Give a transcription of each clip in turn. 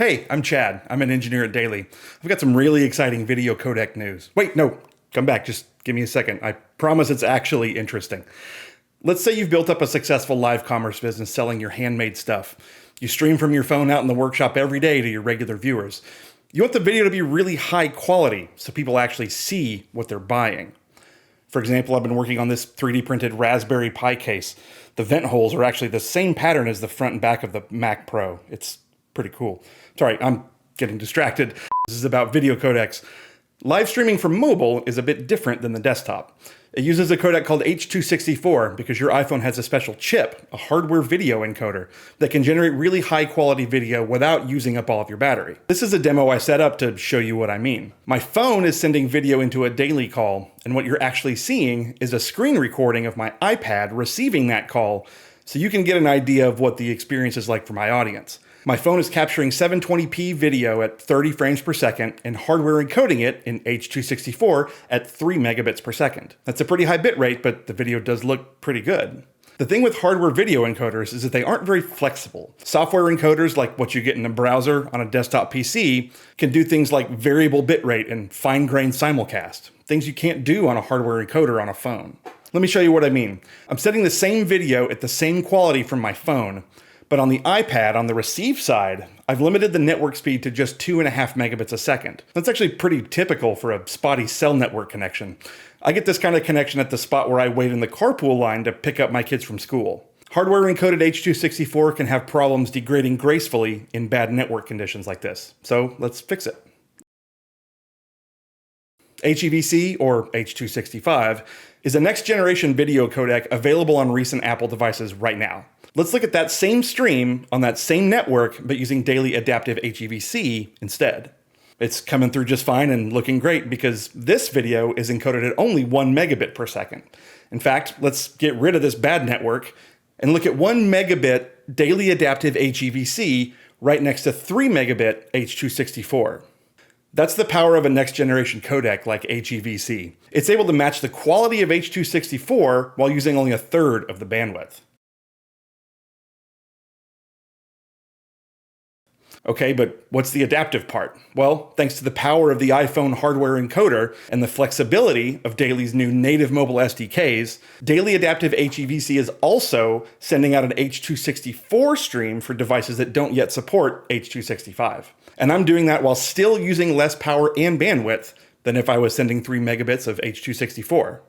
Hey, I'm Chad. I'm an engineer at Daily. I've got some really exciting video codec news. Wait, no, come back. Just give me a second. I promise it's actually interesting. Let's say you've built up a successful live commerce business selling your handmade stuff. You stream from your phone out in the workshop every day to your regular viewers. You want the video to be really high quality so people actually see what they're buying. For example, I've been working on this 3D printed Raspberry Pi case. The vent holes are actually the same pattern as the front and back of the Mac Pro. It's pretty cool. Sorry, I'm getting distracted. This is about video codecs. Live streaming from mobile is a bit different than the desktop. It uses a codec called H.264 because your iPhone has a special chip, a hardware video encoder, that can generate really high quality video without using up all of your battery. This is a demo I set up to show you what I mean. My phone is sending video into a daily call, and what you're actually seeing is a screen recording of my iPad receiving that call, so you can get an idea of what the experience is like for my audience. My phone is capturing 720p video at 30 frames per second and hardware encoding it in H.264 at 3 megabits per second. That's a pretty high bit rate, but the video does look pretty good. The thing with hardware video encoders is that they aren't very flexible. Software encoders, like what you get in a browser on a desktop PC, can do things like variable bitrate and fine-grained simulcast, things you can't do on a hardware encoder on a phone. Let me show you what I mean. I'm setting the same video at the same quality from my phone, but on the iPad, on the receive side, I've limited the network speed to just 2.5 megabits a second. That's actually pretty typical for a spotty cell network connection. I get this kind of connection at the spot where I wait in the carpool line to pick up my kids from school. Hardware encoded H.264 can have problems degrading gracefully in bad network conditions like this. So let's fix it. HEVC, or H.265, is a next-generation video codec available on recent Apple devices right now. Let's look at that same stream on that same network, but using Daily Adaptive HEVC instead. It's coming through just fine and looking great because this video is encoded at only 1 megabit per second. In fact, let's get rid of this bad network and look at 1 megabit Daily Adaptive HEVC right next to 3 megabit H.264. That's the power of a next-generation codec like HEVC. It's able to match the quality of H.264 while using only a third of the bandwidth. Okay, but what's the adaptive part? Well, thanks to the power of the iPhone hardware encoder and the flexibility of Daily's new native mobile SDKs, Daily Adaptive HEVC is also sending out an H.264 stream for devices that don't yet support H.265. And I'm doing that while still using less power and bandwidth than if I was sending 3 megabits of H.264.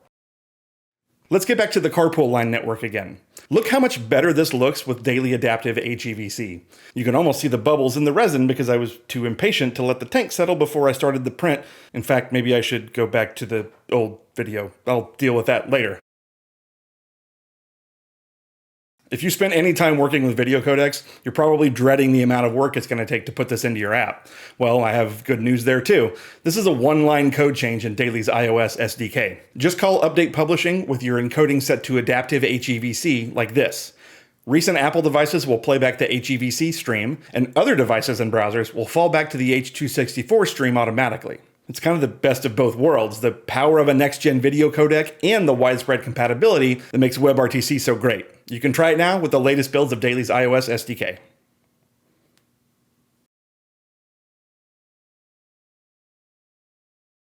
Let's get back to the carpool line network again. Look how much better this looks with Daily Adaptive HEVC. You can almost see the bubbles in the resin because I was too impatient to let the tank settle before I started the print. In fact, maybe I should go back to the old video. I'll deal with that later. If you spend any time working with video codecs, you're probably dreading the amount of work it's going to take to put this into your app. Well, I have good news there too. This is a one-line code change in Daily's iOS SDK. Just call Update Publishing with your encoding set to Adaptive HEVC like this. Recent Apple devices will play back the HEVC stream, and other devices and browsers will fall back to the H.264 stream automatically. It's kind of the best of both worlds, the power of a next-gen video codec and the widespread compatibility that makes WebRTC so great. You can try it now with the latest builds of Daily's iOS SDK.